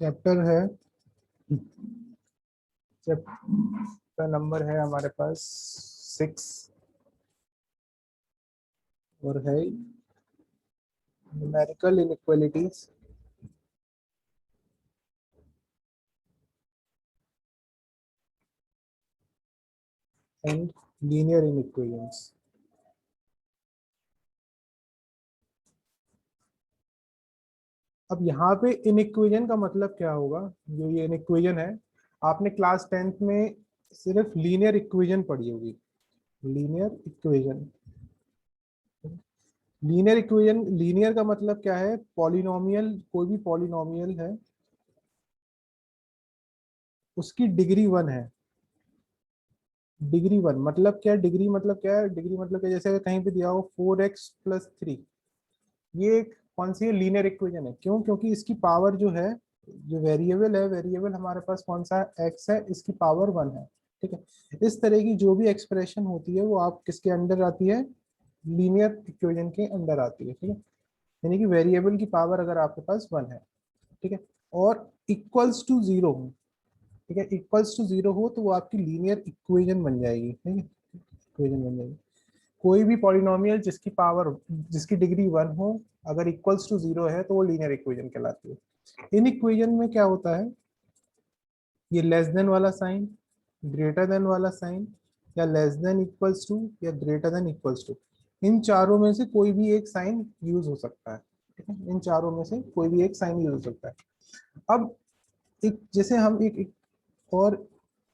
Chapter है, chapter number है हमारे पास 6 और है न्यूमेरिकल इनइक्वालिटीज एंड लीनियर इनइक्वेशंस। अब यहाँ पे इनइक्वेशन का मतलब क्या होगा? जो ये इनइक्वेशन है, आपने क्लास 10th में सिर्फ लीनियर इक्वेशन पढ़ी होगी। Linear equation, linear equation, linear का मतलब क्या है? पॉलिनोमियल, कोई भी पॉलिनोमियल है उसकी डिग्री 1 है। डिग्री 1 मतलब क्या है? डिग्री मतलब क्या है? डिग्री मतलब क्या, जैसे कहीं पे दिया हो 4x+3, ये एक कौन सी है? लीनियर इक्वेशन है। क्यों? क्योंकि इसकी पावर जो है, जो वेरिएबल है, वेरिएबल हमारे पास कौन सा है? x है, इसकी पावर 1 है। ठीक है, इस तरह की जो भी एक्सप्रेशन होती है वो आप किसके अंडर आती है? लीनियर इक्वेशन के अंडर आती है। ठीक है, यानी कि वेरिएबल की पावर अगर आपके पास 1 है, ठीक है, और इक्वल्स टू 0 हो, ठीक है, इक्वल्स टू 0 हो तो वो आपकी लीनियर इक्वेशन बन जाएगी। ठीक है, इक्वेशन बन जाएगी। कोई भी पॉलिनोमियल जिसकी पावर, जिसकी डिग्री 1 हो, अगर इक्वल्स टू 0 है तो वो लीनियर इक्वेशन कहलाती है। इन इक्वेशन में क्या होता है? ये लेस देन वाला साइन, ग्रेटर देन वाला साइन, या लेस देन इक्वल्स टू, या ग्रेटर देन इक्वल्स टू, इन चारों में से कोई भी एक साइन यूज हो सकता है। ठीक है, इन चारों में से कोई भी एक साइन यूज हो सकता है। अब एक, जैसे हम एक और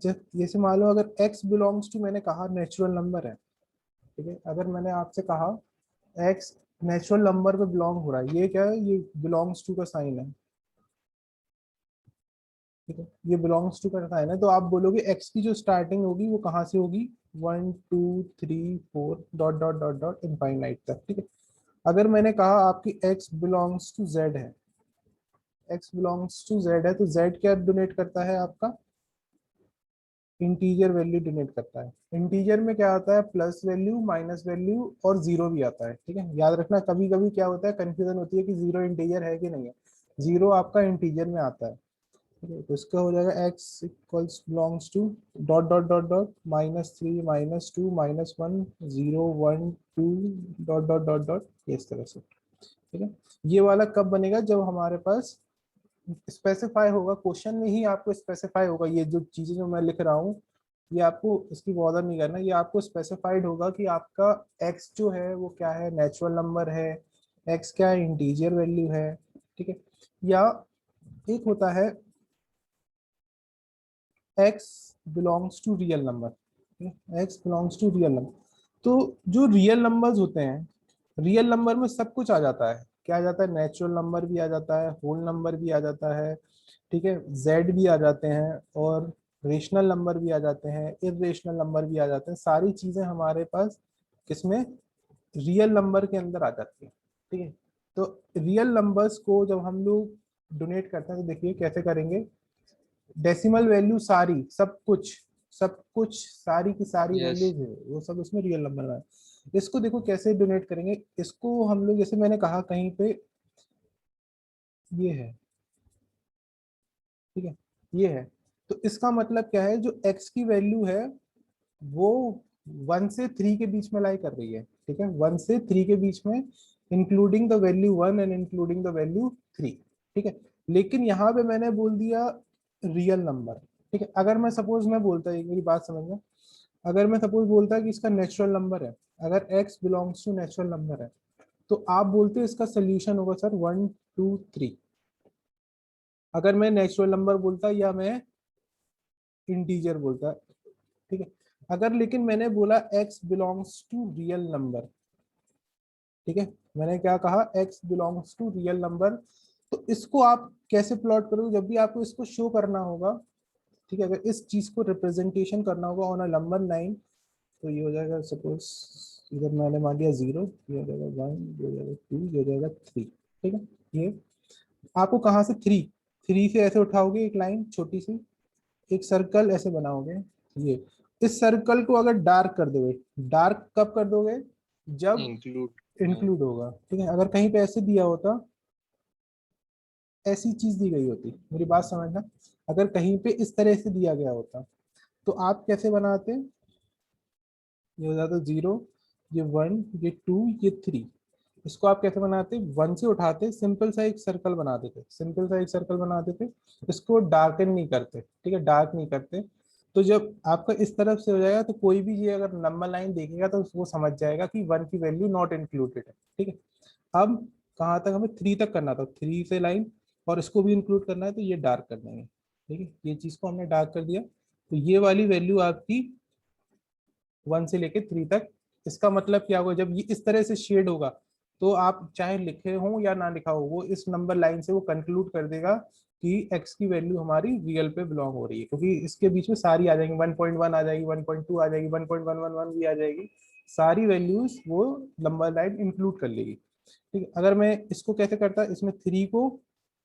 जैसे मान लो अगर x बिलोंग्स टू, मैंने कहा नेचुरल नंबर है। ठीक है, अगर मैंने आपसे कहा x नेचुरल नंबर पे बिलोंग हो रहा है, ये क्या है? ये बिलोंग्स टू का साइन है। ठीक है, ये बिलोंग्स टू का साइन है, तो आप बोलोगे x की जो स्टार्टिंग होगी वो कहाँ से होगी? 1 2 3 4 dot dot dot dot infinite तक। ठीक है, अगर मैंने कहा आपकी x बिलोंग्स टू z है, x बिलोंग्स टू z है, तो z क्या डोनेट करता है आपका? इंटीजर वैल्यू डिनोट करता है। इंटीजर में क्या आता है? प्लस वैल्यू, माइनस वैल्यू और जीरो भी आता है। ठीक है, याद रखना, कभी कभी क्या होता है, कंफ्यूजन होती है कि जीरो इंटीजर है कि नहीं है। जीरो आपका इंटीजर में आता है। ठीक है, तो इसका हो जाएगा x equals belongs to dot dot dot dot -3 -2 -1 0 1 2 dot dot dot dot, इस तरह से। ठीक है, ये वाला कब बनेगा? जब हमारे पास स्पेसिफाई होगा, क्वेश्चन में ही आपको स्पेसिफाई होगा। ये जो चीजें जो मैं लिख रहा हूँ, ये आपको इसकी बॉदर नहीं करना, ये आपको स्पेसिफाइड होगा कि आपका x जो है वो क्या है? नेचुरल नंबर है, x क्या है? इंटीजर वैल्यू है। ठीक है, या एक होता है x belongs to real number. x belongs to real number. तो जो रियल नंबर्स होते हैं, रियल नंबर में सब कुछ आ जाता है। क्या आ जाता है? नेचुरल नंबर भी आ जाता है, होल नंबर भी आ जाता है, ठीक है, जेड भी आ जाते हैं, और रेशनल नंबर भी आ जाते हैं, इरेशनल नंबर भी आ जाते हैं। सारी चीजें हमारे पास किसमें? रियल नंबर के अंदर आ जाती है। ठीक है, तो रियल नंबर्स को जब हम लोग डोनेट करते हैं तो देखिए कैसे करेंगे। डेसिमल वैल्यू सारी, सब कुछ, सब कुछ, सारी की सारी यस। वैल्यूज है वो सब उसमें रियल नंबर में है। इसको देखो कैसे डोनेट करेंगे। इसको हम लोग, जैसे मैंने कहा कहीं पे, ये है, ठीक है, ये है, तो इसका मतलब क्या है? जो x की वैल्यू है वो 1 से 3 के बीच में लाई कर रही है। ठीक है, 1 से 3 के बीच में, including the value 1 and including the value 3। ठीक है, लेकिन यहाँ पे मैंने बोल दिया रियल नंबर। ठीक है, अगर मैं सपोज मैं बोलता, एक मेरी बात समझना, अगर मैं सपोज बोलता कि इसका नेचुरल नंबर है, अगर x belongs to natural number है, तो आप बोलते इसका सोल्यूशन होगा सर 1 2 3। अगर मैं नेचुरल नंबर बोलता या मैं इंटीजर बोलता, ठीक है, अगर लेकिन मैंने बोला x belongs to real number, ठीक है, मैंने क्या कहा? x belongs to real number, तो इसको आप कैसे प्लॉट करोगे? जब भी आपको इसको शो करना होगा, ठीक है, अगर इस चीज को रिप्रेजेंटेशन करना होगा ऑन अ नंबर लाइन, तो ये हो जाएगा सपोज, इधर मैंने मान लिया 0, ये हो जाएगा 1, ये हो जाएगा 2, ये हो जाएगा 3। ठीक है, ये आपको कहाँ से? 3 से ऐसे उठाओगे एक लाइन छोटी सी, एक सर्कल ऐसे बनाओगे। ये, इस सर्कल को अगर डार्क कर दोगे, डार्क कब कर दोगे? जब इंक्लूड। इंक्लूड होगा। ठीक है, अगर कहीं पे ऐसे दिया होता ऐसी चीज दी गई होती, मेरी बात समझना, अगर कहीं पे इस तरह से दिया गया होता तो आप कैसे बनाते, ये हो जाता 0, ये 1, ये 2, ये 3, इसको आप कैसे बनाते, 1 से उठाते, सिंपल सा एक सर्कल बना देते, सिंपल सा एक सर्कल बना देते, इसको डार्कन नहीं करते, ठीक है, डार्क नहीं करते। तो जब आपका इस तरफ से हो जाएगा तो कोई भी ये अगर नंबर लाइन देखेगा तो वो समझ जाएगा कि 1 की वैल्यू नॉट इंक्लूडेड है, ठीक है। अब कहाँ तक हमें 3 तक करना था, 3 से लाइन और इसको भी इंक्लूड करना है तो ये डार्क कर देंगे, ठीक है, ये चीज को हमने डार्क कर दिया, तो ये वाली वैल्यू आपकी 1 से लेके 3 तक। इसका मतलब क्या होगा, जब ये इस तरह से शेड होगा तो आप चाहे लिखे हो या ना लिखा हो, वो इस नंबर लाइन से वो कंक्लूड कर देगा कि x की वैल्यू हमारी रियल पे बिलोंग हो रही है, क्योंकि इसके बीच में सारी आ जाएंगी, 1.1 आ जाएगी, 1.2 आ जाएगी, 1.111 भी आ जाएगी, सारी वैल्यूज वो नंबर लाइन इंक्लूड कर लेगी, ठीक है। अगर मैं इसको कैसे करता, इसमें 3 को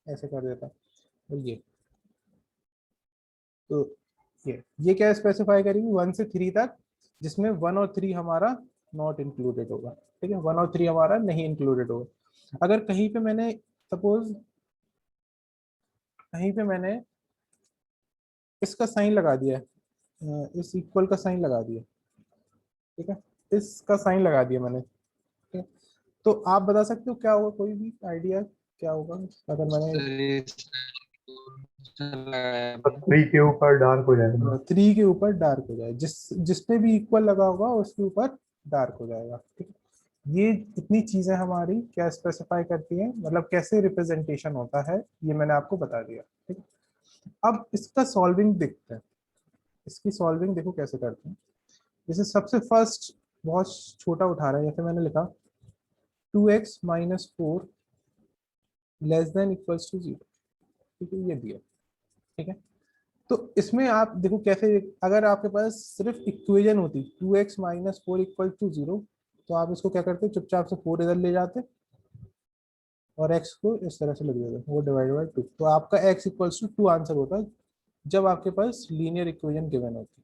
ऐसे कर देता, और ये तो ये क्या स्पेसिफाई करेंगे 1 से 3 तक, जिसमें 1 और 3 हमारा नॉट इंक्लूडेड होगा, ठीक है, 1 और 3 हमारा नहीं इंक्लूडेड होगा। अगर कहीं पे मैंने सपोज कहीं पे मैंने इसका साइन लगा दिया है, इस इक्वल का साइन लगा दिया, ठीक है, इसका साइन लगा दिया मैंने, ठीक है, तो आप बता सकते हो क्या होगा, कोई भी आइडिया क्या होगा अगर मैंने थ्री के ऊपर डार्क हो जाएगा। 3 के ऊपर डार्क हो जाए, जिसपे भी इक्वल लगा होगा उसके ऊपर डार्क हो जाएगा, ठीक है। ये इतनी चीजें हमारी क्या स्पेसिफाई करती हैं, मतलब कैसे रिप्रेजेंटेशन होता है, ये मैंने आपको बता दिया, ठीक है। अब इसका सॉल्विंग देखते हैं, इसकी सॉल्विंग देखो कैसे करते हैं। जैसे सबसे फर्स्ट बहुत छोटा उठा रहा है, जैसे मैंने लिखा 2x - 4 less than equals to 0, ठीक है, ये दिया, ठीक है। तो इसमें आप देखो कैसे, अगर आपके पास सिर्फ इक्वेशन होती 2x - 4 इक्वल टू 0, तो आप इसको क्या करते, चुपचाप से 4 इधर ले जाते और x को इस तरह से लिख देते, वो डिवाइड बाई 2, तो आपका x इक्वल्स टू 2 आंसर होता है जब आपके पास लीनियर इक्वेशन गिवन होती,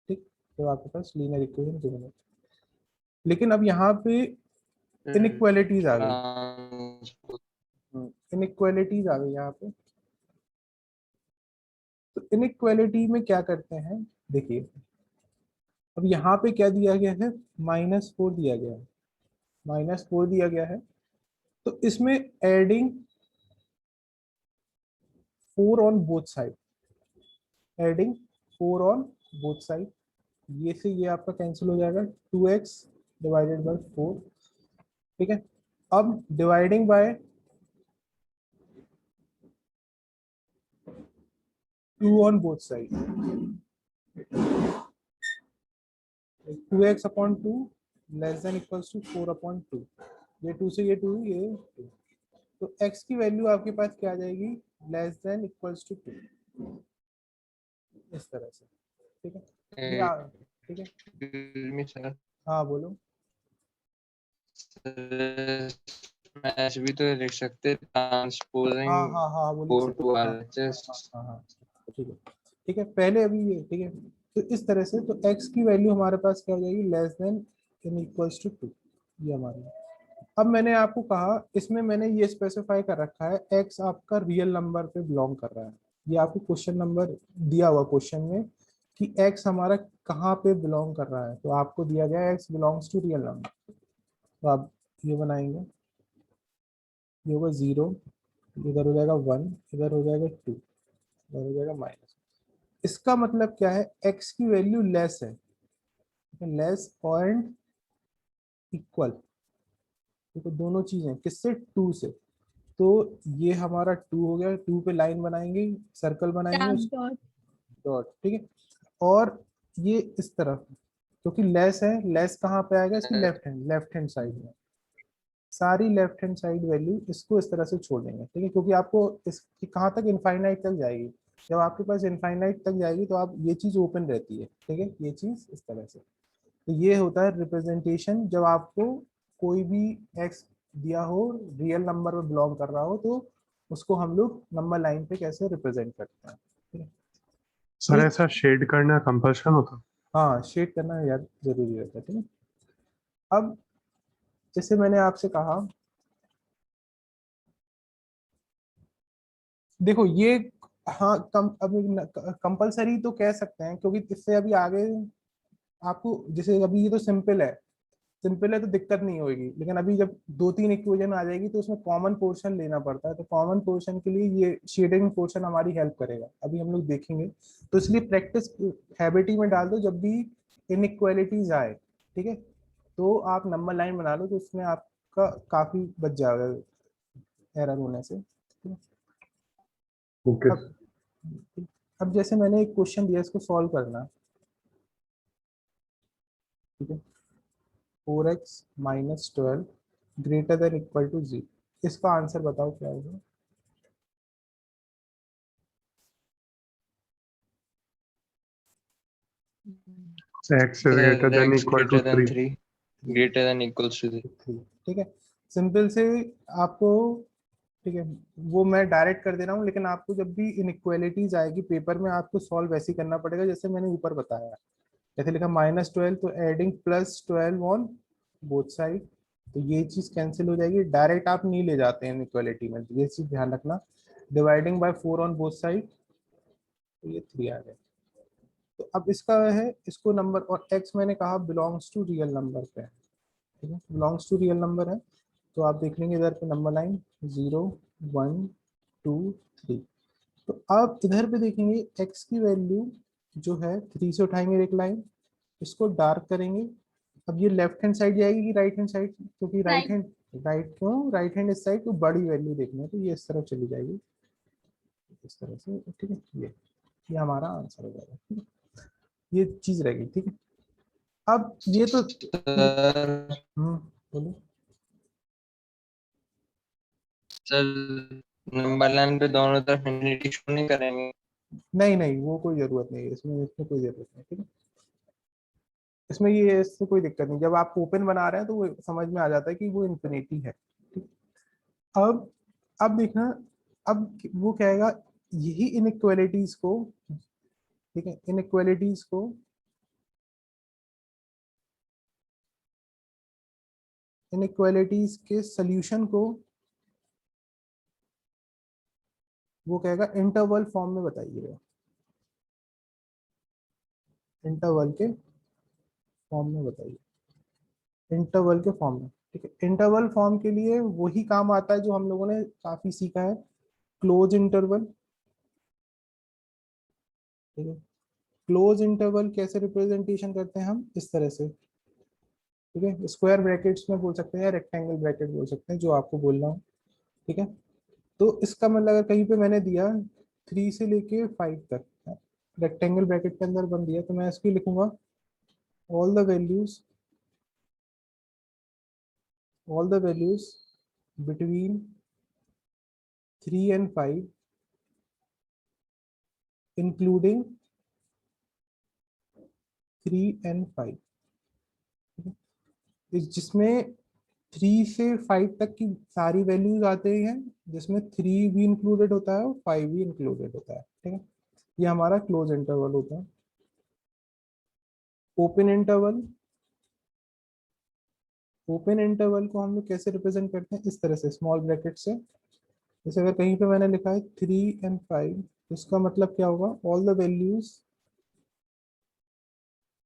ठीक, जब आपके पास लीनियर इक्वेशन गिवन होती। लेकिन अब यहाँ पे इनइक्वालिटीज आ गई, इनइक्वालिटीज आ गई यहाँ पे। तो इनइक्वालिटी में क्या करते हैं, देखिए अब यहाँ पे क्या दिया गया है, -4 दिया गया है, -4 दिया गया है, तो इसमें adding 4 on both side, adding 4 on both side, ये से ये आपका कैंसिल हो जाएगा, 2x डिवाइडेड बाय 4, ठीक है। अब dividing by 2 on both side, 2x/2 less than equals to 4/2, ये 2 से ये 2, ये 2, तो x की वैल्यू आपके पास क्या आ जाएगी, लेस देन इक्वल्स टू 2, इस तरह से, ठीक है, ये ठीक है, हाँ बोलो। मैच भी तो लिख सकते, हाँ ट्रांसपोजिंग हाँ हाँ वो लिख 4 सकते, टू हाँ RHS। हाँ हाँ हाँ, ठीक है, ठीक है, पहले अभी ये, ठीक है, तो इस तरह से तो x की वैल्यू हमारे पास क्या हो जाएगी, less than in equals to 2, ये हमारी। अब मैंने आपको कहा इसमें मैंने ये स्पेसिफाई कर रखा है x आपका रियल नंबर पे बिलोंग कर रहा है, ये आपको क्वेश्चन नंबर दिया हुआ क्वेश्चन में कि x हमारा कहाँ पे बिलोंग कर रहा है, तो आपको दिया गया है x belongs to real number, तो आप ये बनाएंगे, ये होगा 0, इधर हो जाएगा 1, इधर हो जाएगा 2, इधर हो जाएगा माइनस। इसका मतलब क्या है, x की वैल्यू लेस है, लेस और इक्वल, देखो दोनों चीजें किससे, 2 से, तो ये हमारा 2 हो गया, 2 पे लाइन बनाएंगे, सर्कल बनाएंगे, डॉट, ठीक है, और ये इस तरफ क्योंकि लेस है, लेस कहाँ पे आएगा, इसकी लेफ्ट हैंड साइड में, सारी लेफ्ट हैंड साइड वैल्यू इसको इस तरह से छोड़ देंगे, ठीक है, क्योंकि आपको इसकी कहाँ तक, इनफाइनाइट तक जाएगी, जब आपके पास इनफाइनाइट तक जाएगी तो आप ये चीज ओपन रहती है, ठीक है, ये चीज इस तरह से, तो ये होता है रिप्रेजेंटेशन, जब आपको कोई भी एक्स दिया हो, रियल नंबर में बिलोंग कर रहा हो, तो उसको हम लोग नंबर लाइन पे कैसे रिप्रेजेंट करते हैं, ठीक है। सर ये ऐसा शेड करना कंपल्शन होता? हाँ शेड करना यार जरूरी रहता है, ठीक है। अब जैसे मैंने आपसे कहा देखो ये, हाँ कम अभी कंपलसरी तो कह सकते हैं, क्योंकि इससे अभी आगे आपको, जैसे अभी ये तो सिंपल है, सिंपल है तो दिक्कत नहीं होगी, लेकिन अभी जब दो तीन इक्वेशन आ जाएगी तो उसमें कॉमन पोर्शन लेना पड़ता है, तो कॉमन पोर्शन के लिए ये शेडिंग पोर्शन हमारी हेल्प करेगा, अभी हम लोग देखेंगे। तो इसलिए प्रैक्टिस हैबिट में डाल दो जब भी इनइक्वालिटीज आए, ठीक है, तो आप नंबर लाइन बना लो, तो उसमें आपका काफी बच जाएगा एरर होने से, ठीक है? ओके। अब अब जैसे मैंने एक क्वेश्चन दिया, इसको सॉल्व करना, ठीक है। 4x - 12 greater than equal to 0, इसका आंसर बताओ क्या होगा। x is greater than x equal to greater than 3. 3 greater than equals to 3. 3, ठीक है, सिंपल से आपको, ठीक है, वो मैं डायरेक्ट कर दे रहा हूँ, लेकिन आपको जब भी इनइक्वालिटीज आएगी पेपर में, आपको सॉल्व वैसे ही करना पड़ेगा जैसे मैंने ऊपर बताया। जैसे लिखा -12, तो एडिंग +12 ऑन बोथ साइड, तो ये चीज कैंसिल हो जाएगी, डायरेक्ट आप नहीं ले जाते हैं इनइक्वालिटी में, तो ये चीज ध्यान रखना। Dividing by 4 on both side, तो ये 3 आ गया। तो अब इसका है, इसको नंबर, और x मैंने कहा बिलोंग्स टू रियल नंबर पे है, ठीक है, बिलोंग्स टू रियल नंबर है, तो आप देख लेंगे इधर पे नंबर लाइन 0 1 2 3। तो अब इधर पे देखेंगे x की वैल्यू जो है 3 से उठाएंगे एक लाइन, इसको डार्क करेंगे। अब ये लेफ्ट हैंड साइड जाएगी कि राइट हैंड साइड, क्योंकि राइट हैंड, राइट क्यों, राइट हैंड इस साइड, तो बड़ी वैल्यू देखना है, तो ये इस तरफ चली जाएगी, इस तरह से, ठीक है, ये हमारा आंसर हो जाएगा, ठीक है, ये चीज रहेगी, ठीक है। अब ये तो सर बोलो। सर नंबर लाइन पे दोनों तरफ इनफिनिटी शो नहीं करेंगे? नहीं नहीं, वो कोई जरूरत नहीं है इसमें, इसमें कोई जरूरत नहीं, ठीक है, इसमें ये, इससे कोई दिक्कत नहीं, जब आप ओपन बना रहे हैं तो वो समझ में आ जाता है कि वो इन्फिनिटी है, ठीक। अब देखना, अब वो कहेगा यही इनइक्वालिटीज को, ठीक है, इनइक्वालिटीज को, इनइक्वालिटीज के सोल्यूशन को वो कहेगा इंटरवल फॉर्म में बताइएगा, इंटरवल के फॉर्म में बताइए, इंटरवल के फॉर्म में, ठीक है। इंटरवल फॉर्म के लिए वही काम आता है जो हम लोगों ने काफी सीखा है, क्लोज इंटरवल, ठीक है। क्लोज इंटरवल कैसे रिप्रेजेंटेशन करते हैं हम, इस तरह से, ठीक है, स्क्वायर ब्रैकेट्स में बोल सकते हैं या रेक्टेंगल ब्रैकेट बोल सकते हैं, जो आपको बोलना हो, ठीक है। तो इसका मतलब अगर कहीं पे मैंने दिया 3 से लेके 5 तक रेक्टेंगल ब्रैकेट के अंदर बन दिया, तो मैं इसकी लिखूंगा all the values, all the values between 3 and 5 including 3 and 5, जिसमें 3 से 5 तक की सारी वैल्यूज आते हैं, जिसमें 3 भी इंक्लूडेड होता है और 5 भी इंक्लूडेड होता है, ठीक है, ये हमारा क्लोज इंटरवल होता है। ओपन इंटरवल, ओपन इंटरवल को हम लोग कैसे रिप्रेजेंट करते हैं, इस तरह से स्मॉल ब्रैकेट से, जैसे अगर कहीं पे मैंने लिखा है 3 and 5, इसका मतलब क्या होगा, ऑल द वैल्यूज,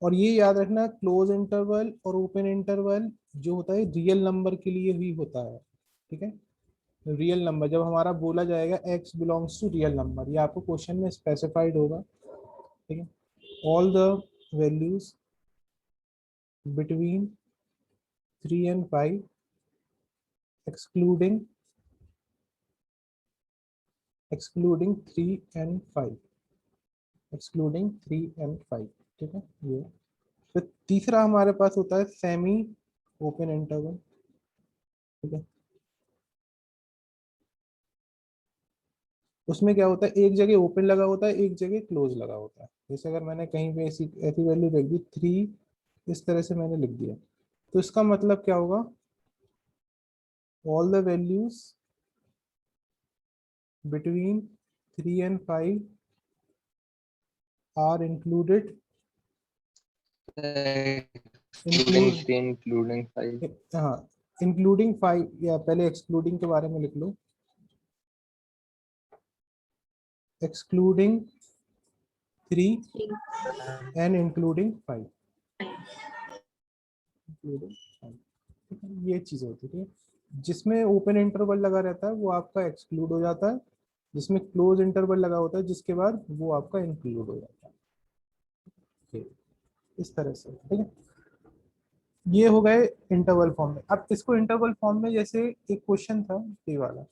और ये याद रखना क्लोज इंटरवल और ओपन इंटरवल जो होता है रियल नंबर के लिए ही होता है, ठीक है, रियल नंबर जब हमारा बोला जाएगा x belongs to real number, ये आपको क्वेश्चन में स्पेसिफाइड होगा, ठीक है। All the values between 3 and 5 excluding, excluding 3 and 5, excluding 3 and 5, ठीक है, ये। फिर तीसरा हमारे पास होता है सेमी ओपन इंटरवल, ठीक है, उसमें क्या होता है, एक जगह ओपन लगा होता है, एक जगह क्लोज लगा होता है, जैसे अगर मैंने कहीं पे ऐसी ऐसी वैल्यू लिख दी 3, इस तरह से मैंने लिख दिया, तो इसका मतलब क्या होगा, all the values between 3 and 5 are included, including include, 3 including 5. हाँ, इंक्लूडिंग 5, या पहले एक्सक्लूडिंग के बारे में लिख लो, एक्सक्लूडिंग 3 एंड इंक्लूडिंग 5, ये चीज होती है। जिसमें ओपन इंटरवल लगा रहता है वो आपका एक्सक्लूड हो जाता है, जिसमें क्लोज इंटरवल लगा होता है जिसके बाद वो आपका इंक्लूड हो जाता है। ठीक, इस तरह से, ठीक है। ये हो गए इंटरवल फॉर्म में। अब इसको इंटरवल फॉर्म में, जैसे एक क्वेश्चन था ये वाला,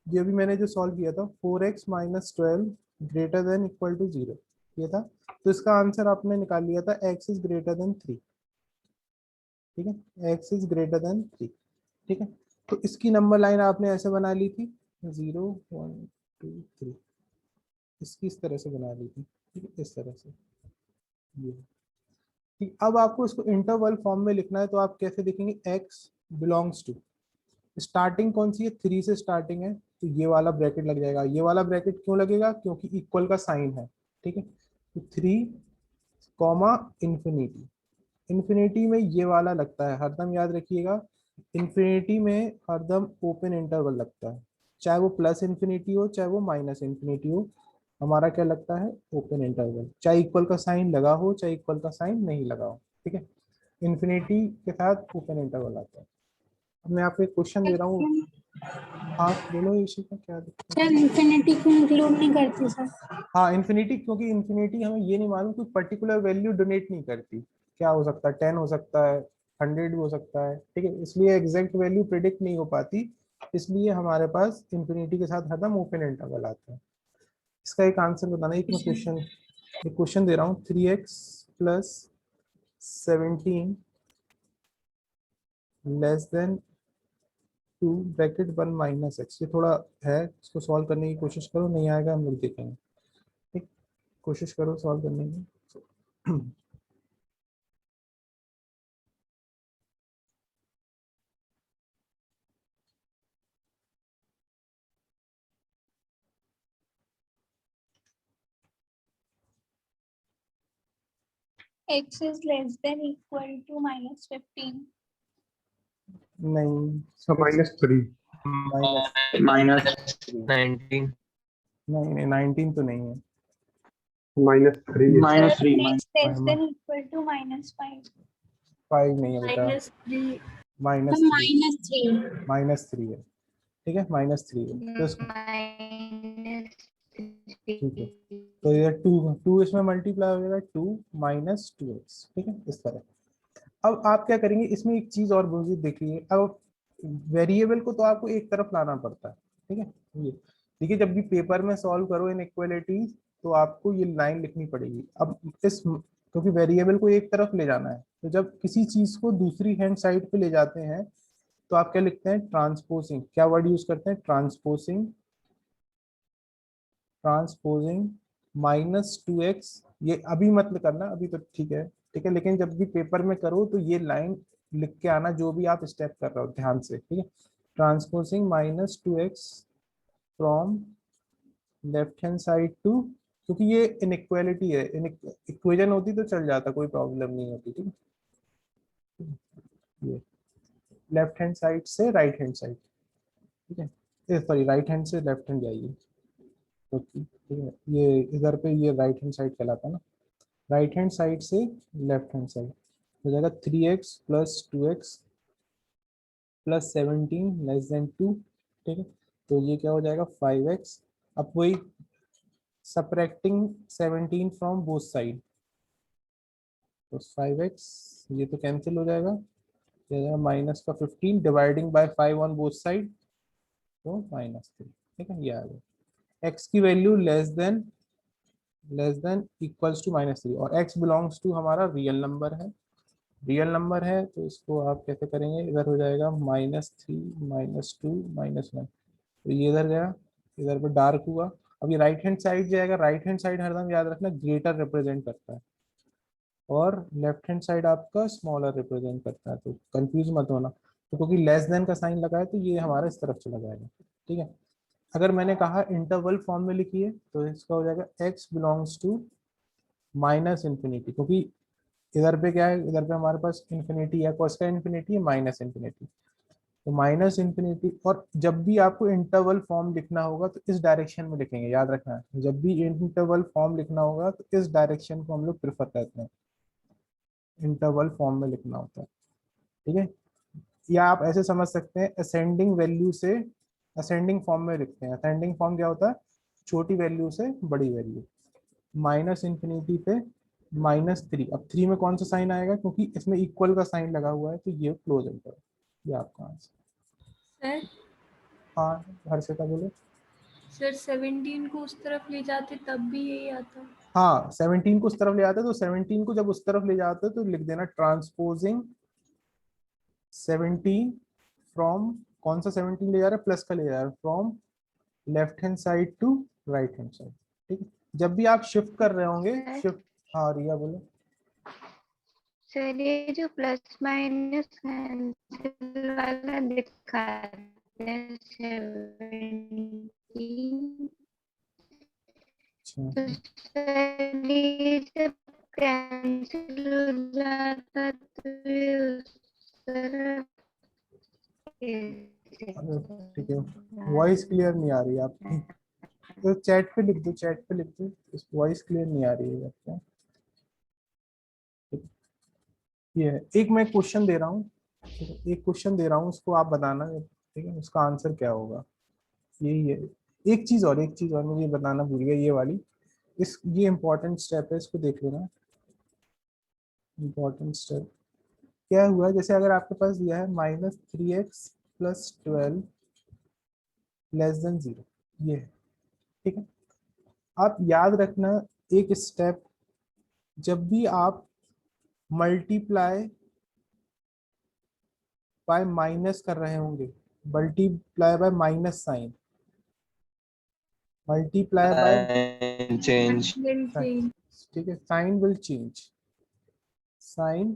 ये भी मैंने जो सॉल्व किया था, 4x - 12 greater than equal to 0, ये था। तो इसका आंसर आपने निकाल लिया था x इज ग्रेटर देन 3, ठीक है, x इज ग्रेटर देन 3, ठीक है। तो इसकी नंबर लाइन आपने ऐसे बना ली थी, 0 1 2 3, इसकी इस तरह से बना ली थी, ठीक है, इस तरह से ये, ठीक। अब आपको इसको इंटरवल फॉर्म में लिखना है, तो आप कैसे लिखेंगे, x बिलोंग्स टू, स्टार्टिंग कौन सी है, 3 से स्टार्टिंग है, तो ये वाला ब्रैकेट लग जाएगा। ये वाला ब्रैकेट क्यों लगेगा, क्योंकि इक्वल का साइन है, ठीक है। तो 3 कॉमा इंफिनिटी, इंफिनिटी में ये वाला लगता है, हरदम याद रखिएगा, इंफिनिटी में हरदम ओपन इंटरवल लगता है, चाहे वो प्लस इंफिनिटी हो चाहे वो माइनस इंफिनिटी हो, हमारा क्या लगता है, ओपन इंटरवल, चाहे इक्वल का साइन लगा हो चाहे इक्वल का साइन नहीं लगा हो, ठीक है। इंफिनिटी के साथ ओपन इंटरवल आता है। अब मैं आपको एक क्वेश्चन दे रहा हूँ, हाँ बोलो इसी का क्या दिक्कत है? सर इंफिनिटी क्यों इंक्लूड नहीं करती सर? हाँ इन्फिनिटी, क्योंकि इन्फिनिटी हमें ये नहीं मालूम, कोई पर्टिकुलर वैल्यू डोनेट नहीं करती, क्या हो सकता है, 10 हो सकता है, 100 भी हो सकता है, ठीक है, इसलिए एग्जैक्ट वैल्यू प्रिडिक्ट नहीं हो पाती, इसलिए हमारे पास इन्फिनिटी के साथ हरदम ओपन इंटरवल आता है। इसका एक आंसर बताना, एक क्वेश्चन दे रहा हूँ, 3x + 17 less than 2 bracket 1 - x, ये थोड़ा है, इसको सॉल्व करने की कोशिश करो, नहीं आएगा हम लोग देखेंगे, ठीक, कोशिश करो सॉल्व करने की। x is less than equal to -15. नहीं, -3, माइनस -19, नहीं नहीं 19 तो नहीं है, -3 है। x less than equal to -5. 5 नहीं है बेटा, -3. -3, -3. -3 है, ठीक है, -3 है, तो इसको ठीक है, तो ये 2 इसमें मल्टीप्लाई हो जाएगा, 2 - 2x, ठीक है, इस तरह। अब आप क्या करेंगे, इसमें एक चीज और मौजूद देखिए, अब वेरिएबल को तो आपको एक तरफ लाना पड़ता है, ठीक है, ये देखिए, जब भी पेपर में सॉल्व करो इनइक्वालिटी, तो आपको ये लाइन लिखनी पड़ेगी। अब इस, क्योंकि वेरिएबल को एक तरफ ले जाना है, तो जब किसी चीज को दूसरी हैंड साइड पे ले जाते हैं, तो आप क्या लिखते हैं, ट्रांसपोजिंग, क्या वर्ड यूज करते हैं, ट्रांसपोजिंग, ट्रांसपोजिंग -2x, ये अभी मत करना, अभी तो ठीक है, ठीक है, लेकिन जब भी पेपर में करो तो ये लाइन लिख के आना, जो भी आप स्टेप कर रहे हो ध्यान से, ठीक है। Transposing -2x from left hand side to, क्योंकि ये इनइक्वालिटी है, इक्वेशन होती तो चल जाता, कोई प्रॉब्लम नहीं होती, ठीक है, ये लेफ्ट हैंड साइड से राइट हैंड साइड, ठीक है, सॉरी राइट हैंड से लेफ्ट हैंड जाइए, तो ठीक है, ये इधर पे ये राइट हैंड साइड कहलाता है ना, राइट हैंड साइड से लेफ्ट हैंड साइड हो जाएगा, 3x + 2x + 17 लेस देन 2, ठीक है, तो ये क्या हो जाएगा, 5x। अब वही सबट्रैक्टिंग 17 फ्रॉम बोथ साइड, तो 5x, ये तो कैंसिल हो जाएगा, ये जाएगा माइनस का 15 dividing by 5 on both side, तो -3, ठीक है, ये आ गया। x की value less than equals to -3, और x बिलोंग्स टू हमारा रियल नंबर है, रियल नंबर है, तो इसको आप कैसे करेंगे, इधर हो जाएगा -3 -2 -1, तो ये इधर गया, इधर पे डार्क हुआ। अब ये राइट हैंड साइड जाएगा, राइट हैंड साइड हरदम याद रखना ग्रेटर रिप्रेजेंट करता है, और लेफ्ट हैंड साइड आपका स्मॉलर रिप्रेजेंट करता है, तो कंफ्यूज मत होना, तो क्योंकि लेस देन का साइन लगा है तो ये हमारा इस तरफ चला जाएगा, ठीक है। अगर मैंने कहा इंटरवल फॉर्म में लिखिए, तो इसका हो जाएगा x बिलोंग्स टू -इन्फिनिटी, क्योंकि इधर पे क्या है, इधर पे हमारे पास इन्फिनिटी है, कॉस का इन्फिनिटी है -इन्फिनिटी, तो माइनस इंफिनिटी, और जब भी आपको इंटरवल फॉर्म लिखना होगा तो इस डायरेक्शन में लिखेंगे, याद रखना, जब भी इंटरवल फॉर्म लिखना होगा तो इस डायरेक्शन को हम लोग प्रेफर करते हैं, इंटरवल फॉर्म में लिखना होता है, ठीक है। या आप ऐसे समझ सकते हैं, असेंडिंग वैल्यू से असेंडिंग फॉर्म में लिखते हैं। असेंडिंग फॉर्म क्या होता है, छोटी वैल्यू से बड़ी वैल्यू। माइनस इंफिनिटी पे -3, अब 3 में कौन सा साइन आएगा, क्योंकि इसमें इक्वल का साइन लगा हुआ है, तो ये क्लोज इंटरवल, ये आपका आंसर। सर हाँ, हर से का बोलो। सर 17 को उस तरफ ले जाते तब भी यही आता। हाँ, 17 को उस तरफ ले जाते, तो 17 को जब उस तरफ ले जाते तो लिख देना ट्रांसपोजिंग 17 फ्रॉम, कौन सा 17 ले जा रहा है, प्लस का ले जा रहा है, from left hand side to right hand side, ठीक है। जब भी आप शिफ्ट कर रहे होंगे, सर शिफ्ट, हाँ रिया बोलो। सर ये जो प्लस माइनस कैंसिल वाला दिखा है 17, अच्छा, तो सर ये जब कैंसिल हो जाता तो ये उस तरफ कैसे ठीक है, वॉइस जाता क्लियर नहीं आ रही है आपकी, तो चैट पे लिख दो, चैट पे लिख दो, इस वॉइस क्लियर नहीं आ रही है आपको। ये है, एक मैं क्वेश्चन दे रहा हूँ, ठीक है, एक क्वेश्चन दे रहा हूँ, उसको आप बताना, ठीक है, उसका आंसर क्या होगा, यही है। एक चीज और मुझे बताना भूल गया, ये वाली, इस ये इंपॉर्टेंट स्टेप है, इसको देख लेना। इंपॉर्टेंट स्टेप क्या हुआ, जैसे अगर आपके पास दिया है -3x+12 <0 ये है, ठीक है। आप याद रखना, एक स्टेप, जब भी आप मल्टीप्लाई बाय माइनस कर रहे होंगे, multiply by minus sign, multiply by, change. Will change. ठीक है, sign will change, sign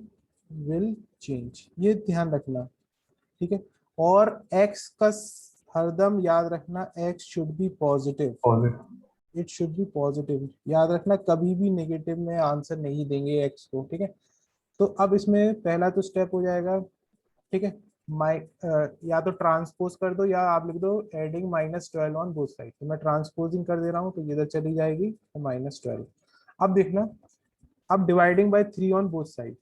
will change, ये ध्यान रखना, ठीक है। और x का हरदम याद रखना, x should B positive, positive. It should be positive, याद रखना, कभी भी नेगेटिव में आंसर नहीं देंगे x को, ठीक है। तो अब इसमें पहला तो स्टेप हो जाएगा, ठीक है, या तो ट्रांसपोज कर दो, या आप लिख दो एडिंग -12 ऑन बोथ साइड, तो मैं ट्रांसपोजिंग कर दे रहा हूँ, तो ये इधर चली जाएगी, तो -12। अब देखना, अब dividing bye 3 on both side,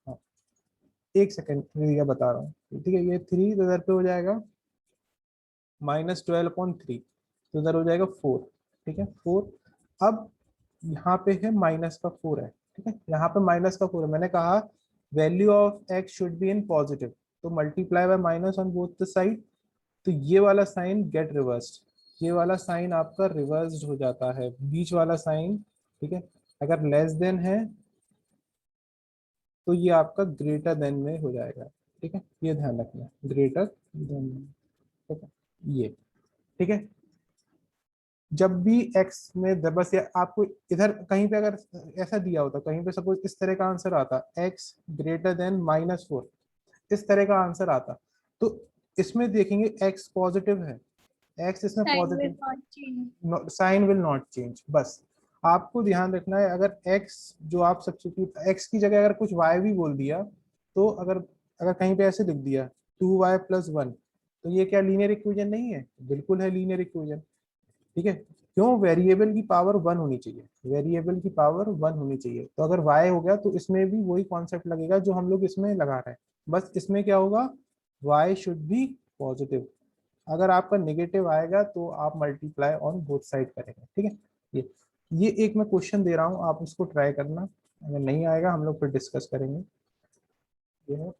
हाँ, एक सेकेंड ये बता रहा हूँ, ठीक है, ये 3 इधर पे हो जाएगा -12/3, तो इधर हो जाएगा 4, ठीक है, 4। अब यहाँ पे है -4 है, ठीक है, यहाँ पे -4 है, मैंने कहा value of x should be in positive, तो multiply by minus on both the side, तो ये वाला साइन गेट रिवर्स्ड, ये वाला साइन आपका रिवर्स्ड हो जाता है, बीच वाला साइन, ठीक है। अगर लेस देन है तो ये आपका ग्रेटर देन में हो जाएगा, ठीक है, ये ध्यान रखना, ग्रेटर देन, ठीक है, ये, ठीक है। जब भी x में बस ये आपको इधर कहीं पे अगर ऐसा दिया होता, कहीं पे सपोज इस तरह का आंसर आता, x ग्रेटर देन -4, इस तरह का आंसर आता, तो इसमें देखेंगे x पॉजिटिव है, x इसमें Sign will positive, not change. Sign will not change, बस आपको ध्यान रखना है, अगर x जो आप सब्स्टिट्यूट, x की जगह अगर कुछ y भी बोल दिया, तो अगर अगर कहीं पे ऐसे लिख दिया 2y+1, तो ये क्या लीनियर इक्वेशन नहीं है, बिल्कुल है लीनियर इक्वेशन, ठीक है। क्यों, वेरिएबल की पावर 1 होनी चाहिए, वेरिएबल की पावर 1 होनी चाहिए, तो अगर y हो गया तो इसमें भी वही कॉन्सेप्ट लगेगा जो हम लोग इसमें लगा रहे हैं, बस इसमें क्या होगा, y शुड बी पॉजिटिव, अगर आपका नेगेटिव आएगा तो आप मल्टीप्लाई ऑन बोथ साइड करेंगे, ठीक है। ये एक मैं क्वेश्चन दे रहा हूँ, आप उसको ट्राई करना, अगर नहीं आएगा हम लोग फिर डिस्कस करेंगे। ये है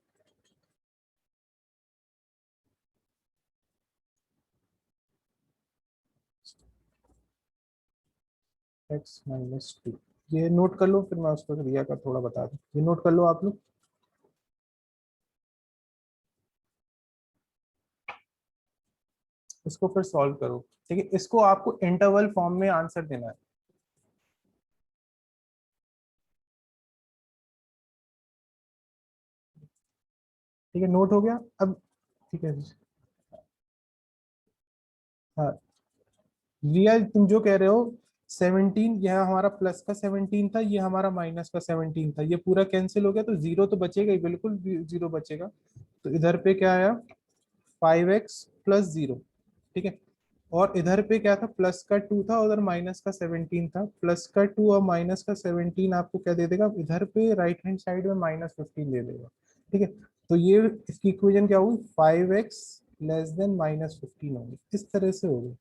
x-2, ये नोट कर लो, फिर मैं उसको रिया का थोड़ा बता दूं, ये नोट कर लो आप लोग। इसको फिर सॉल्व करो, ठीक है, इसको आपको इंटरवल फॉर्म में आंसर देना है, ठीक है, नोट हो गया अब, ठीक है। हाँ, रिया तुम जो कह रहे हो 17, यह हमारा प्लस का 17 था, ये हमारा माइनस का 17 था, ये पूरा कैंसिल हो गया तो जीरो तो बचेगा ही, बिल्कुल जीरो बचेगा। तो इधर पे क्या आया 5x प्लस 0, ठीक है। और इधर पे क्या था, प्लस का 2 था, उधर माइनस का 17 था। प्लस का 2 और माइनस का 17 आपको क्या दे देगा, इधर पे राइट हैंड साइड में -15 दे देगा, ठीक है। तो ये इसकी इक्वेशन क्या होगी, 5x लेस देन -15 होगी, इस तरह से होगी।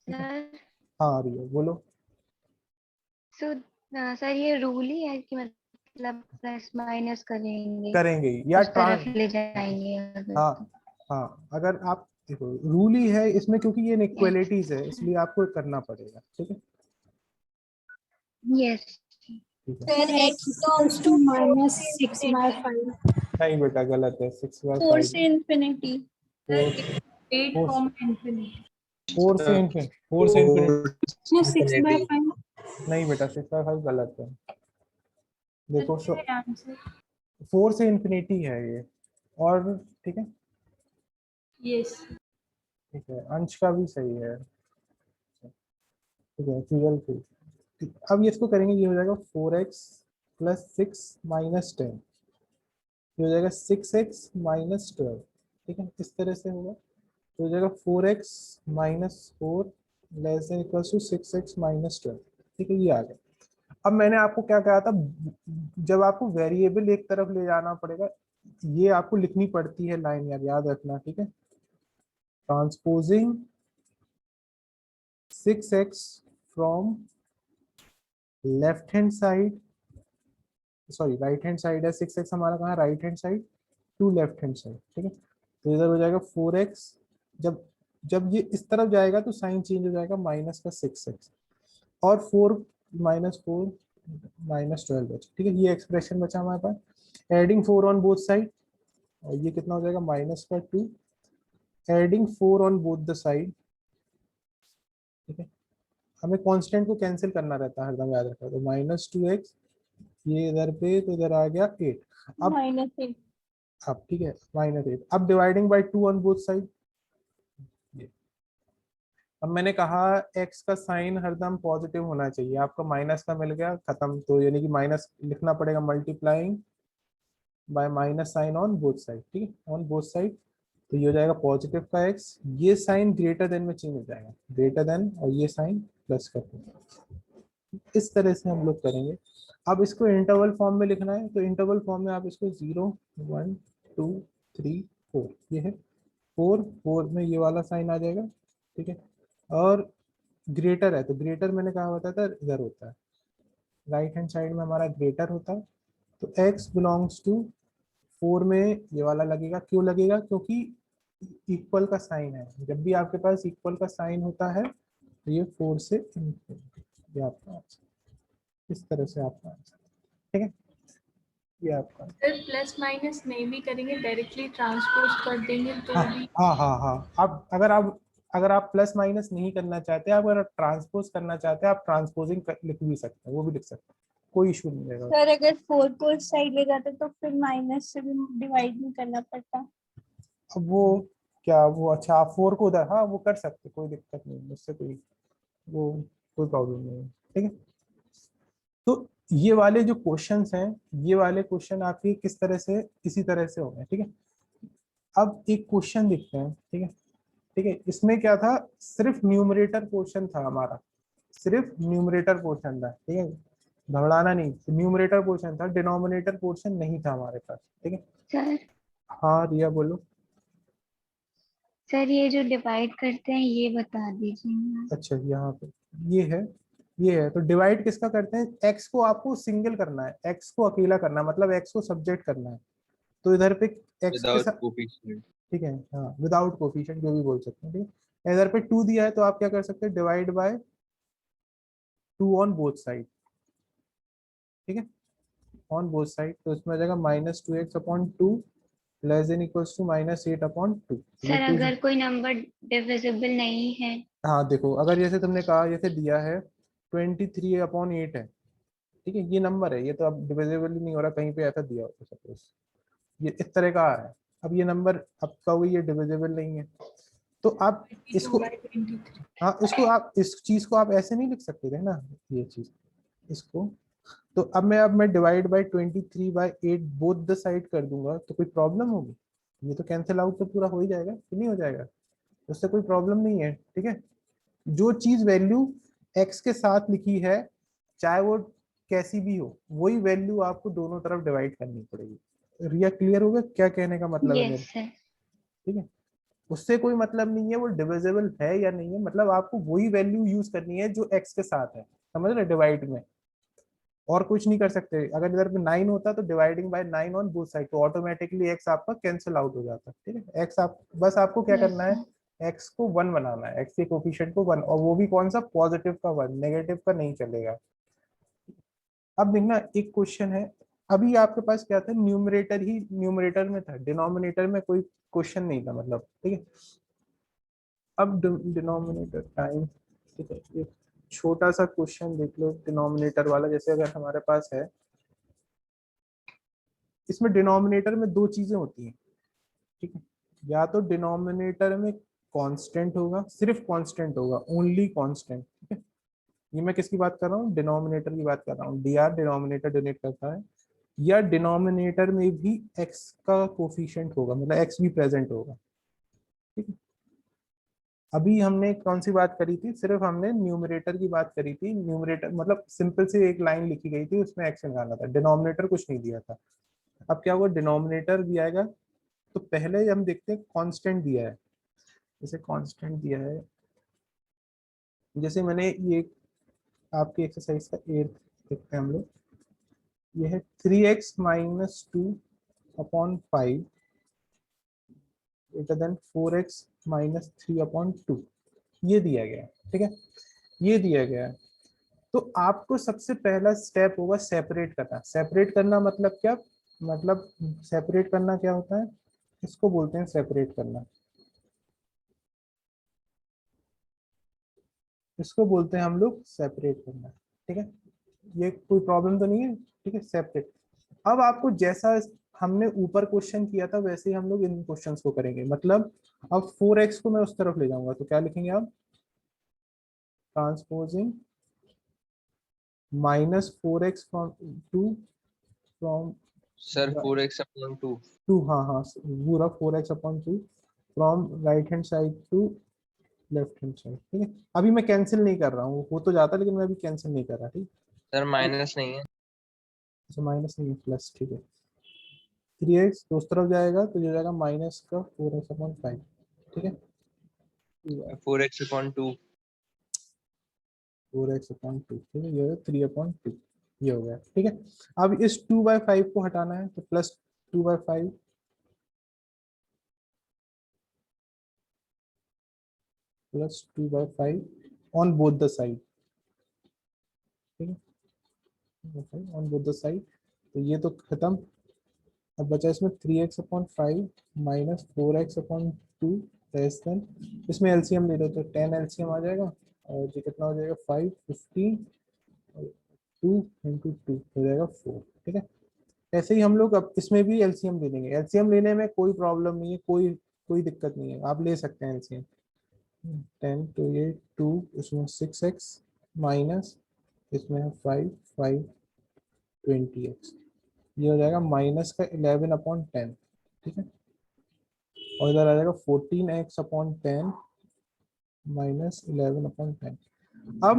सर हाँ आ रही है, बोलो। सो सर ये रूल ही है कि मतलब प्लस माइनस करेंगे, करेंगे या उस तरफ ले जाएंगे अगर हाँ तो। हाँ, अगर आप देखो रूल ही है इसमें, क्योंकि ये इनइक्वालिटीज है इसलिए आपको करना पड़ेगा, ठीक है। यस। ठीक है, Then x goes to minus 6/5. नहीं बेटा गलत है, 4 6/5। से infinity. Four 8 four infinity. Four से इन्फिनिटी, 4 से इन्फिनिटी No, 6/5. नहीं बेटा, 6/5 गलत है। देखो सर क्या है आंसर? 4 से इन्फिनिटी है ये, और ठीक है। यस। ठीक है, अंश का भी सही है, ठीक है। अब ये इसको करेंगे, ये हो जाएगा 4x प्लस 6 माइनस 10, ये हो जाएगा 6x माइनस 12, ठीक है। इस तरह से होगा, तो हो जाएगा 4x minus 4 less than equal to 6x minus 12, ठीक है। ये आ गया। अब मैंने आपको क्या कहा था, जब आपको वेरिएबल एक तरफ ले जाना पड़ेगा, ये आपको लिखनी पड़ती है लाइन, याद रखना, ठीक है। Transposing 6x from left hand side, sorry right hand side है, 6x हमारा कहाँ, right hand side to left hand side, ठीक है। तो इधर हो जाएगा 4x, जब जब ये इस तरफ जाएगा तो साइन चेंज हो जाएगा, माइनस का 6x, और 4 -4 -12 बचा, ठीक है। ये एक्सप्रेशन बचा हमारे पास। एडिंग 4 ऑन बोथ साइड, और ये कितना हो जाएगा, माइनस का 2, adding 4 on both the side, ठीक है। हमें कांस्टेंट को कैंसिल करना रहता है हरदम, याद रखा, तो -2x, ये इधर पे तो इधर आ गया 8। अब -8. अब ठीक है, -8, अब dividing by 2 on both side. अब मैंने कहा x का साइन हरदम पॉजिटिव होना चाहिए, आपका माइनस का मिल गया, खत्म। तो यानी कि माइनस लिखना पड़ेगा, multiplying by minus sign on both side, ठीक है, ऑन बोथ साइड। तो ये हो जाएगा पॉजिटिव का x, ये साइन ग्रेटर देन में चेंज हो जाएगा, ग्रेटर देन, और ये साइन प्लस कर देंगे। इस तरह से हम लोग करेंगे। अब इसको इंटरवल फॉर्म में लिखना है, तो इंटरवल फॉर्म में आप इसको 0 1 2 3 4, ये है 4 में ये वाला साइन आ जाएगा, ठीक है। और ग्रेटर है, तो ग्रेटर मैंने कहा होता था इधर होता है, राइट हैंड साइड में हमारा ग्रेटर होता है। तो x बिलोंग्स टू 4 में ये वाला लगेगा, क्यों लगेगा, क्योंकि इक्वल का साइन है, जब भी आपके पास इक्वल का साइन होता है तो ये 4 से इनफिनिटी, ये आपका आंसर, इस तरह से आपका आंसर, ठीक है। ये आपका, सर प्लस माइनस नहीं भी करेंगे, डायरेक्टली ट्रांसपोज कर देंगे तो हाँ भी। हाँ हाँ हाँ। अब अगर आप प्लस माइनस नहीं करना चाहते, आप अगर ट्रांसपोज करना चाहते हैं, आप ट्रांसपोजिंग लिख भी सकते हैं, वो भी लिख सकते हैं, कोई इशू नहीं रहेगा। सर अगर 4 को इस साइड ले जाते तो फिर माइनस से भी डिवाइड नहीं करना पड़ता। अब वो क्या, वो अच्छा आप 4 को उधर, हाँ वो कर सकते, कोई दिक्कत नहीं, मुझसे वो कोई प्रॉब्लम नहीं है, ठीक है। तो ये वाले जो क्वेश्चंस हैं, ये वाले क्वेश्चन आपके किस तरह से, इसी तरह से होंगे, ठीक है। अब एक क्वेश्चन देखते हैं, ठीक है। ठीक है, इसमें क्या था, सिर्फ न्यूमरेटर पोर्शन था हमारा, सिर्फ न्यूमरेटर पोर्शन था, ठीक है। घबराना नहीं, न्यूमरेटर पोर्शन था, डिनोमिनेटर पोर्शन नहीं था हमारे पास, ठीक है। सर हाँ रिया बोलो। सर ये जो डिवाइड करते हैं ये बता दीजिए। अच्छा यहाँ पे ये है तो डिवाइड किसका करते हैं, एक्स को आपको सिंगल करना है, एक्स को अकेला करना है, मतलब एक्स को सब्जेक्ट करना है। तो इधर पे एक्स के विदाउट साथ, कोफिशिएंट। ठीक है, हाँ विदाउट कोफिशिएंट जो भी बोल सकते हैं, ठीक है। इधर पे 2 दिया है तो आप क्या कर सकते हैं, divide by 2 on both side, ठीक है, ऑन बोथ साइड। तो इसमें आ जाएगा -2x/2 less than equals to -8/2। ये सर 2, अगर कोई नंबर डिविजिबल नहीं है। हाँ देखो, अगर जैसे तुमने कहा, जैसे दिया है 23/8 है, ठीक है, ये नंबर है, ये तो अब डिविजिबल ही नहीं हो रहा, कहीं पे ऐसा दिया होता सपोज, ये इस तरह का है। अब ये नंबर अब कहोगे ये डिविजिबल नहीं है, तो आप इसको 22/23। हाँ इसको आप इस चीज को आप ऐसे नहीं लिख सकते थे ना, ये चीज इसको। तो अब मैं divide by 23/8 both the side कर दूंगा तो कोई प्रॉब्लम होगी? ये तो कैंसिल आउट तो पूरा हो ही जाएगा कि नहीं हो जाएगा, उससे कोई प्रॉब्लम नहीं है। ठीक है, जो चीज वैल्यू x के साथ लिखी है चाहे वो कैसी भी हो, वही वैल्यू आपको दोनों तरफ डिवाइड करनी पड़ेगी। रिया क्लियर होगा क्या कहने का मतलब है मेरा? Yes sir. ठीक है, उससे कोई मतलब नहीं है वो डिविजिबल है या नहीं है, मतलब आपको वही वैल्यू यूज करनी है जो x के साथ है, समझ रहे, डिवाइड में। और कुछ नहीं कर सकते। अगर इधर पे 9 होता तो dividing by 9 on both side, तो ऑटोमेटिकली x आपका कैंसिल आउट हो जाता। ठीक है, x आप बस आपको क्या यस करना सर। है, x को 1 बनाना है, x के कोफिशिएंट को 1, और वो भी कौन सा, पॉजिटिव का 1, नेगेटिव का नहीं चलेगा। अब देखना एक क्वेश्चन है, अभी आपके पास क्या था, न्यूमरेटर ही न्यूमरेटर में था, डिनोमिनेटर में कोई क्वेश्चन नहीं था मतलब। ठीक है, अब डिनोमिनेटर टाइम, ठीक है, एक छोटा सा क्वेश्चन देख लो डिनोमिनेटर वाला। जैसे अगर हमारे पास है, इसमें डिनोमिनेटर में दो चीजें होती हैं। ठीक है, या तो डिनोमिनेटर में कांस्टेंट होगा, सिर्फ कांस्टेंट होगा, ओनली कांस्टेंट। ठीक है, ये मैं किसकी बात कर रहा हूँ, डिनोमिनेटर की बात कर रहा हूँ, dr डिनोमिनेटर डोनेट करता है। या डिनोमिनेटर में भी x का कोफिशिएंट होगा, मतलब x भी प्रेजेंट होगा। ठीक है, अभी हमने कौन सी बात करी थी, सिर्फ हमने न्यूमरेटर की बात करी थी। न्यूमरेटर मतलब सिंपल से एक लाइन लिखी गई थी, उसमें x निकालना था, डिनोमिनेटर कुछ नहीं दिया था। अब क्या होगा, डिनोमिनेटर दिया आएगा, तो पहले हम देखते हैं कांस्टेंट दिया है। जैसे कांस्टेंट दिया है, जैसे मैंने ये आपकी एक्सरसाइज का 8 देखते हैं हम लोग, ये है 3x minus 2/5 greater than 4x minus 3/2, ये दिया गया है। ठीक है, ये दिया गया है। तो आपको सबसे पहला स्टेप होगा सेपरेट करना। सेपरेट करना मतलब क्या, मतलब सेपरेट करना क्या होता है, इसको बोलते हैं सेपरेट करना, इसको बोलते हैं हम लोग सेपरेट करना। ठीक है, ये कोई प्रॉब्लम तो नहीं है। ठीक है, सेपरेट। अब आपको जैसा हमने ऊपर क्वेश्चन किया था वैसे ही हम लोग इन क्वेश्चंस को करेंगे। मतलब अब 4x को मैं उस तरफ ले जाऊंगा तो क्या लिखेंगे आप, transposing -4x from to, from sir 4x/2। To, हाँ हाँ, पूरा 4x/2 from right hand side to left hand side. ठीक है, अभी मैं कैंसिल नहीं कर रहा हूँ, हो तो जाता लेकिन मैं अभी कैंसिल नहीं कर रहा। ठीक, सर माइनस नहीं है। अच्छा माइनस नहीं है, प्लस। ठीक है, 3x उस तरफ जाएगा तो ये हो जाएगा माइनस का 4x/5। ठीक है, 4x/2। 4x/2, ठीक है, ये हो 3/2, ये हो गया। ठीक है, अब इस 2/5 को हटाना है तो plus 2/5 plus 2/5 on both the side. ठीक है, ऑन बोथ द साइड, तो ये तो खत्म। अब बचा इसमें 3x/5 minus 4x/2 less than, इसमें एलसीएम ले लो तो 10 एलसीएम आ जाएगा, और ये कितना हो जाएगा 5, 15, 2 इंटू 2 हो जाएगा 4। ठीक है, ऐसे ही हम लोग अब इसमें भी एलसीएम ले लेंगे। एलसीएम लेने में कोई प्रॉब्लम नहीं है, कोई कोई दिक्कत नहीं है, आप ले सकते हैं एलसीएम। 10 तो ये 2, इसमें 6x माइनस, इसमें है 5, 5 20x, ये हो जाएगा माइनस का 11/10। ठीक है, और इधर आ जाएगा 14x/10 माइनस 11/10। अब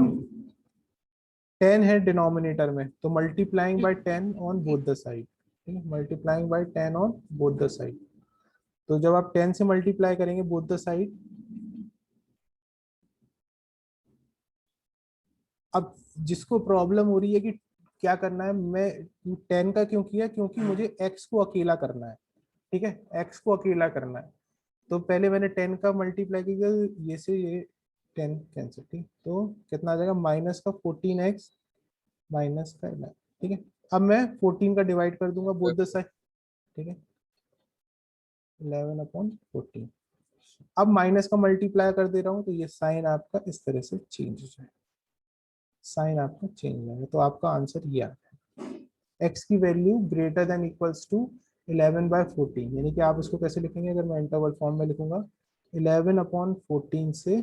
10 है डिनोमिनेटर में तो multiplying by 10 on both the side. ठीक है, multiplying by 10 on both the side, तो जब आप 10 से मल्टीप्लाई करेंगे बोथ द साइड, अब जिसको प्रॉब्लम हो रही है कि क्या करना है, मैं 10 का क्यों किया, क्योंकि मुझे x को अकेला करना है। ठीक है, x को अकेला करना है, तो पहले मैंने 10 का मल्टीप्लाई किया, ये से ये 10 कैंसिल। ठीक, तो कितना आ जाएगा, माइनस का 14x माइनस का 11। ठीक है, अब मैं 14 का डिवाइड कर दूंगा बोथ द साइड। ठीक है, 11/14। अब माइनस का मल्टीप्लाई कर दे रहा हूँ तो ये साइन आपका इस तरह से चेंज हो जाएगा, साइन आपका चेंज हो जाएगा, तो आपका आंसर ये आता है, x की value greater than equals to 11/14। यानी कि आप इसको कैसे लिखेंगे, अगर मैं इंटरवल फॉर्म में लिखूंगा 11/14 से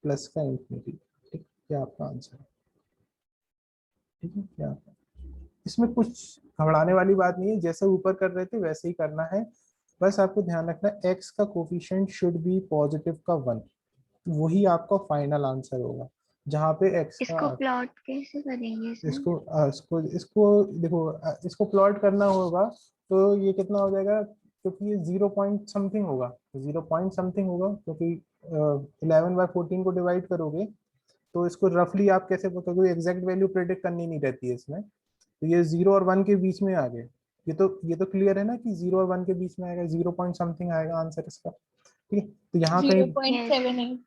प्लस का इंफिनिटी। ठीक, क्या आपका आंसर है? ठीक है, क्या इसमें कुछ घबराने वाली बात नहीं है, जैसे ऊपर कर रहे थे वैसे ही करना है। बस आपको ध्यान रखना है x का कोफिशिएंट शुड बी पॉजिटिव का 1, वही आपका फाइनल आंसर होगा। जहाँ पे x इसको का प्लॉट कैसे करेंगे सर? इसको देखो, इसको प्लॉट करना होगा तो ये कितना हो जाएगा, क्योंकि ये 0 पॉइंट समथिंग होगा, 0 पॉइंट समथिंग होगा, क्योंकि 11/14 को डिवाइड करोगे तो इसको रफली आप कैसे पता, कोई एग्जैक्ट वैल्यू प्रेडिक्ट करनी नहीं रहती है इसमें। तो ये 0 और 1 के बीच में आ गए। ये तो क्लियर है ना कि 0 और 1 के बीच में आएगा, 0 पॉइंट समथिंग आएगा आंसर इसका। ठीक है, तो यहाँ कहीं 0.78।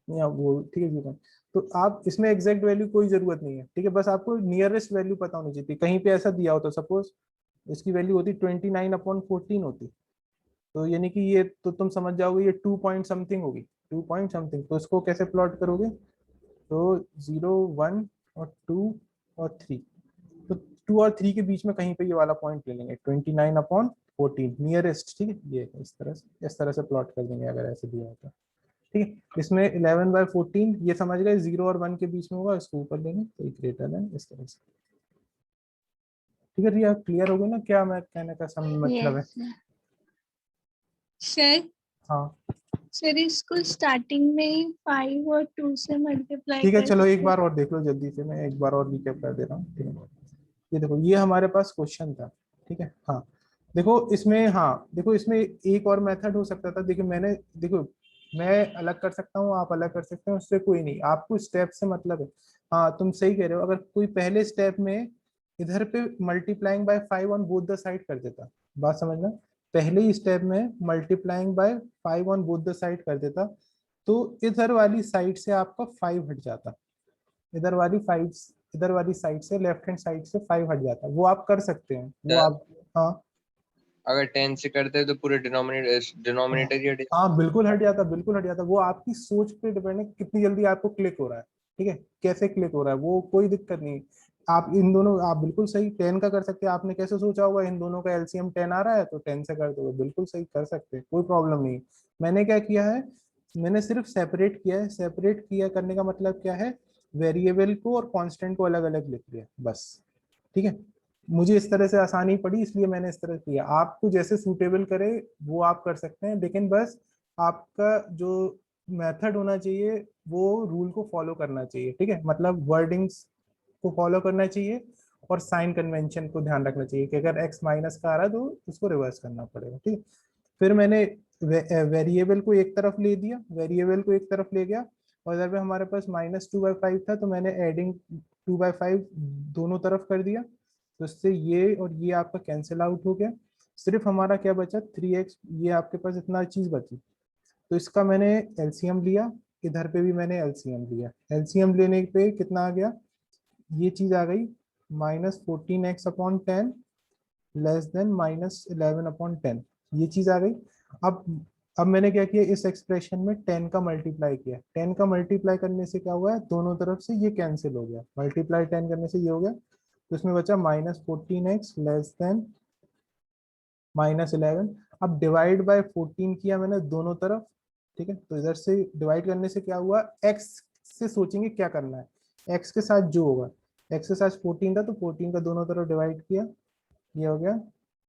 या वो ठीक है 0। तो आप इसमें एग्जैक्ट वैल्यू कोई जरूरत नहीं है, ठीक है, बस आपको नियरेस्ट वैल्यू पता होनी चाहिए। कहीं पे ऐसा दिया होता, सपोज इसकी वैल्यू होती 29/14 होती, तो यानी कि ये तो तुम समझ जाओगे ये 2 पॉइंट समथिंग होगी, 2 पॉइंट समथिंग। तो इसको कैसे प्लॉट करोगे, तो 0, 1 और 2 और 3, तो 2 और 3 के बीच में कहीं पे ये वाला पॉइंट ले लेंगे 29/14 नियरेस्ट। ठीक है, ये इस तरह से प्लॉट कर देंगे अगर ऐसे दिया होता। ठीक है, इसमें 11/14 ये समझ गए 0 और 1 के बीच में होगा, इसको ऊपर लेंगे तो ग्रेटर देन इस तरह से। ठीक है रिया, क्लियर हो गया ना क्या मैं कहने का मतलब है? Yes sir. सर हाँ सर इसको स्टार्टिंग में ही 5 और 2 से मल्टीप्लाई ठीक है, कर चलो एक सकते बार और देख लो जल्दी से, मैं एक बार और रिकैप कर दे रहा हूँ। ठीक है, ये देखो ये हमारे पास क्वेश्चन था। ठीक है, हाँ देखो इसमें, हाँ देखो इसमें एक और मेथड हो सकता था। देखो देखो मैं अलग कर सकता हूँ, आप अलग कर सकते हैं, उससे कोई नहीं, आपको स्टेप से मतलब है। हाँ तुम सही कह रहे हो, अगर कोई पहले स्टेप में इधर पे multiplying by 5 on both the side कर देता, बात समझना, पहले ही स्टेप में multiplying by 5 on both the side कर देता, तो इधर वाली साइड से आपका 5 हट जाता, इधर वाली 5, इधर वाली साइड से लेफ्ट हैंड साइड से 5 हट जाता। वो आप कर सकते हैं, वो आप। हाँ अगर 10 से करते हैं तो पूरे डिनोमिनेटर ही हट हाँ बिल्कुल हट जाता, बिल्कुल हट जाता। वो आपकी सोच पे डिपेंड है कितनी जल्दी आपको क्लिक हो रहा है। ठीक है, कैसे क्लिक हो रहा है वो कोई दिक्कत नहीं। आप इन दोनों, आप बिल्कुल सही 10 का कर सकते हैं। आपने कैसे सोचा होगा इन दोनों का एलसीएम 10 आ रहा है तो 10 से कर दो, बिल्कुल सही कर सकते हैं, कोई प्रॉब्लम नहीं। मैंने क्या किया है, मैंने सिर्फ सेपरेट किया है। सेपरेट किया करने का मतलब क्या है, वेरिएबल को और कांस्टेंट को अलग अलग लिख लिया बस। ठीक है, मुझे इस तरह से आसानी पड़ी इसलिए मैंने इस तरह किया। आपको जैसे सूटेबल करे वो आप कर सकते हैं, लेकिन बस आपका जो मेथड होना चाहिए वो रूल को फॉलो करना चाहिए। ठीक है, मतलब वर्डिंग्स को फॉलो करना चाहिए और साइन कन्वेंशन को ध्यान रखना चाहिए कि अगर x माइनस का आ रहा है तो उसको रिवर्स करना पड़ेगा। ठीक है, फिर मैंने वेरिएबल को एक तरफ ले दिया, वेरिएबल को एक तरफ ले गया, और इधर पे हमारे पास -2/5 था तो मैंने एडिंग 2/5 दोनों तरफ कर दिया, तो इससे ये और ये आपका कैंसिल आउट हो गया। सिर्फ हमारा क्या बचा 3x, ये आपके पास इतना चीज बची, तो इसका मैंने एलसीएम लिया, इधर पे भी मैंने एलसीएम लिया। एलसीएम लेने पे कितना आ गया, ये चीज आ गई -14x/10 लेस देन -11/10, ये चीज आ गई। अब मैंने क्या किया, इस एक्सप्रेशन में 10 का मल्टीप्लाई किया। 10 का मल्टीप्लाई करने से क्या हुआ है, दोनों तरफ से ये कैंसिल हो गया, मल्टीप्लाई 10 करने से ये हो गया, तो इसमें बचा -14x लेस देन -11। अब डिवाइड बाय 14 किया मैंने दोनों तरफ। ठीक है, तो इधर से डिवाइड करने से क्या हुआ, x से सोचेंगे क्या करना है, x के साथ जो होगा, x के साथ 14 था तो 14 का दोनों तरफ डिवाइड किया, ये हो गया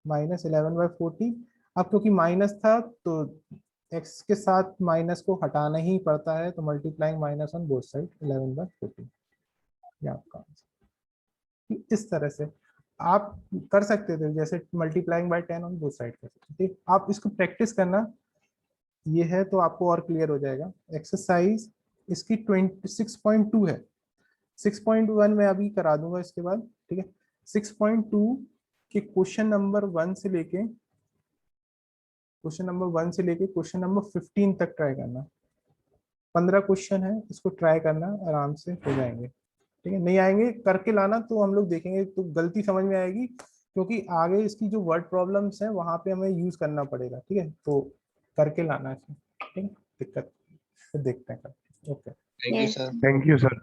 -11/14। अब क्योंकि माइनस था तो x के साथ माइनस को हटाना ही पड़ता है, तो multiplying minus on both side 11/14, ये आपका आंसर। इस तरह से आप कर सकते थे, जैसे multiplying by 10 on both side कर सकते थे। आप इसको प्रैक्टिस करना, ये है तो आपको और क्लियर हो जाएगा। एक्सरसाइज इसकी 26.2 है, 6.1 मैं अभी करा दूंगा इसके बाद। ठीक है, 6.2 के क्वेश्चन नंबर 1 से लेके क्वेश्चन नंबर 15 तक ट्राई करना। 15 क्वेश्चन है, इसको ट्राई करना, आराम से हो जाएंगे। ठीक है, नहीं आएंगे करके लाना तो हम लोग देखेंगे तो गलती समझ में आएगी, क्योंकि आगे इसकी जो वर्ड प्रॉब्लम्स है वहां पे हमें यूज करना पड़ेगा। ठीक है, तो करके लाना है। ठीक है, दिक्कत फिर देखते हैं। Okay thank you yes sir. Thank you sir.